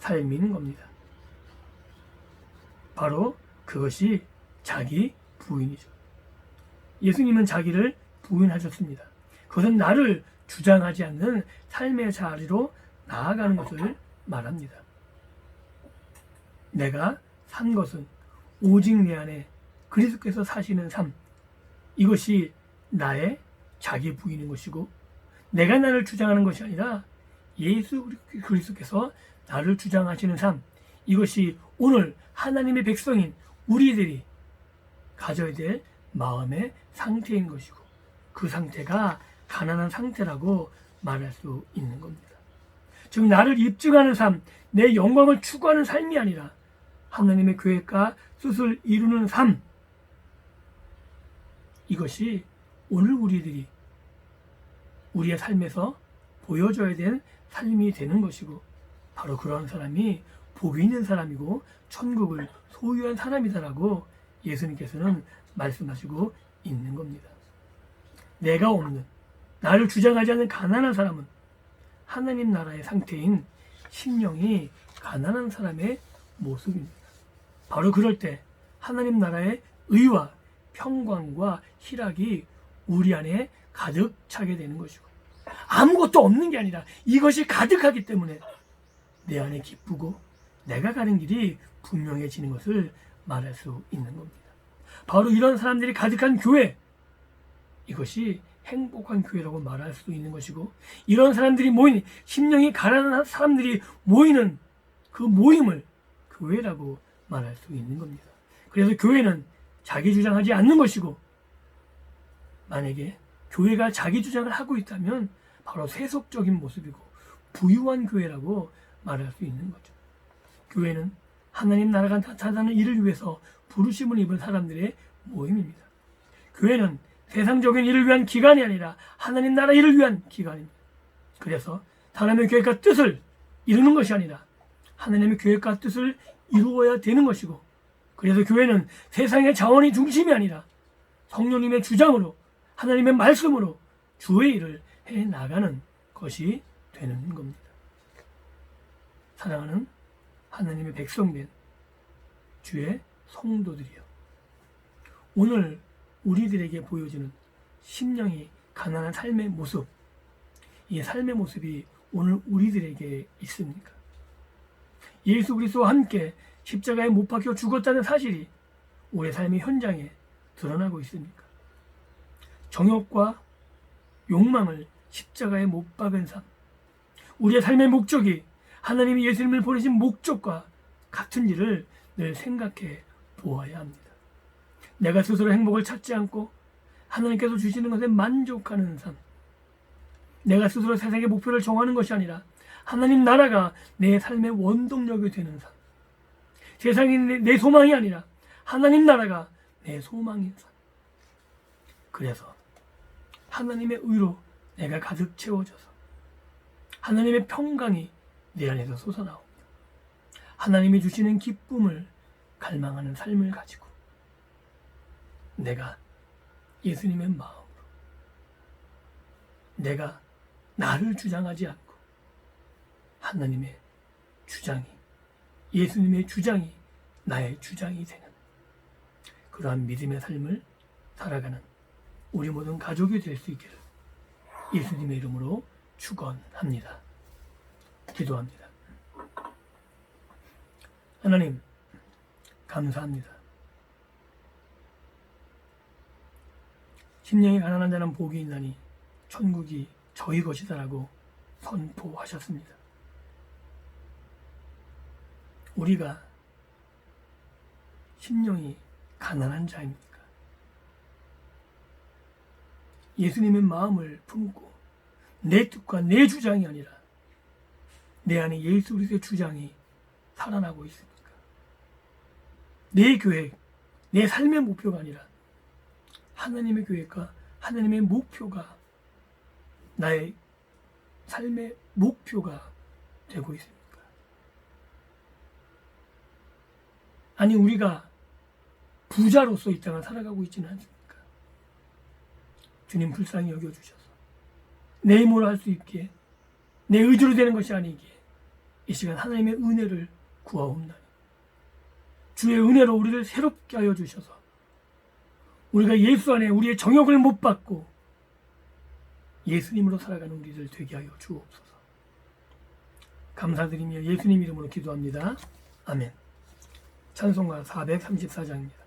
삶인 겁니다. 바로 그것이 자기 부인이죠. 예수님은 자기를 부인하셨습니다. 그것은 나를 주장하지 않는 삶의 자리로 나아가는 것을 말합니다. 내가 산 것은 오직 내 안에 그리스도께서 사시는 삶, 이것이 나의 자기 부인인 것이고, 내가 나를 주장하는 것이 아니라 예수 그리스도께서 나를 주장하시는 삶, 이것이 오늘 하나님의 백성인 우리들이 가져야 될 마음의 상태인 것이고, 그 상태가 가난한 상태라고 말할 수 있는 겁니다. 즉 나를 입증하는 삶, 내 영광을 추구하는 삶이 아니라 하나님의 계획과 뜻을 이루는 삶, 이것이 오늘 우리들이 우리의 삶에서 보여줘야 될 삶이 되는 것이고, 바로 그러한 사람이 복이 있는 사람이고 천국을 소유한 사람이다라고 예수님께서는 말씀하시고 있는 겁니다. 내가 없는, 나를 주장하지 않는 가난한 사람은 하나님 나라의 상태인 심령이 가난한 사람의 모습입니다. 바로 그럴 때 하나님 나라의 의와 평강과 희락이 우리 안에 가득 차게 되는 것이고, 아무것도 없는 게 아니라 이것이 가득하기 때문에 내 안에 기쁘고 내가 가는 길이 분명해지는 것을 말할 수 있는 겁니다. 바로 이런 사람들이 가득한 교회, 이것이 행복한 교회라고 말할 수 있는 것이고, 이런 사람들이 모인, 심령이 가난한 사람들이 모이는 그 모임을 교회라고 말할 수 있는 겁니다. 그래서 교회는 자기 주장하지 않는 것이고, 만약에 교회가 자기 주장을 하고 있다면 바로 세속적인 모습이고 부유한 교회라고 말할 수 있는 거죠. 교회는 하나님 나라가 나타나는 일을 위해서 부르심을 입은 사람들의 모임입니다. 교회는 세상적인 일을 위한 기관이 아니라 하나님 나라 일을 위한 기관입니다. 그래서 하나님의 계획과 뜻을 이루는 것이 아니라 하나님의 계획과 뜻을 이루어야 되는 것이고, 그래서 교회는 세상의 자원이 중심이 아니라 성령님의 주장으로, 하나님의 말씀으로 주의 일을 해나가는 것이 되는 겁니다. 사랑하는 하나님의 백성된 주의 성도들이여, 오늘 우리들에게 보여지는 심령이 가난한 삶의 모습, 이 삶의 모습이 오늘 우리들에게 있습니까? 예수 그리스도와 함께 십자가에 못 박혀 죽었다는 사실이 우리의 삶의 현장에 드러나고 있습니까? 정욕과 욕망을 십자가에 못 박은 삶, 우리의 삶의 목적이 하나님이 예수님을 보내신 목적과 같은지를 늘 생각해 보아야 합니다. 내가 스스로 행복을 찾지 않고 하나님께서 주시는 것에 만족하는 삶, 내가 스스로 세상의 목표를 정하는 것이 아니라 하나님 나라가 내 삶의 원동력이 되는 삶, 세상이 내 소망이 아니라 하나님 나라가 내 소망인 삶. 그래서 하나님의 의로 내가 가득 채워져서 하나님의 평강이 내 안에서 솟아나옵니다. 하나님이 주시는 기쁨을 갈망하는 삶을 가지고 내가 예수님의 마음으로, 내가 나를 주장하지 않고 하나님의 주장이, 예수님의 주장이 나의 주장이 되는 그러한 믿음의 삶을 살아가는 우리 모든 가족이 될 수 있기를 예수님의 이름으로 축원합니다. 기도합니다. 하나님, 감사합니다. 심령이 가난한 자는 복이 있나니 천국이 저희 것이다라고 선포하셨습니다. 우리가 심령이 가난한 자입니까? 예수님의 마음을 품고 내 뜻과 내 주장이 아니라 내 안에 예수 그리스도의 주장이 살아나고 있습니까? 내 계획, 내 삶의 목표가 아니라 하나님의 계획과 하나님의 목표가 나의 삶의 목표가 되고 있습니까? 아니, 우리가 부자로서 이 땅을 살아가고 있지는 않습니까? 주님 불쌍히 여겨주셔서 내 힘으로 할 수 있기에, 내 의지로 되는 것이 아니기에 이 시간 하나님의 은혜를 구하옵나니 주의 은혜로 우리를 새롭게 하여 주셔서 우리가 예수 안에 우리의 정욕을 못 받고 예수님으로 살아가는 우리들 되게 하여 주옵소서. 감사드리며 예수님 이름으로 기도합니다. 아멘. 찬송가 434장입니다.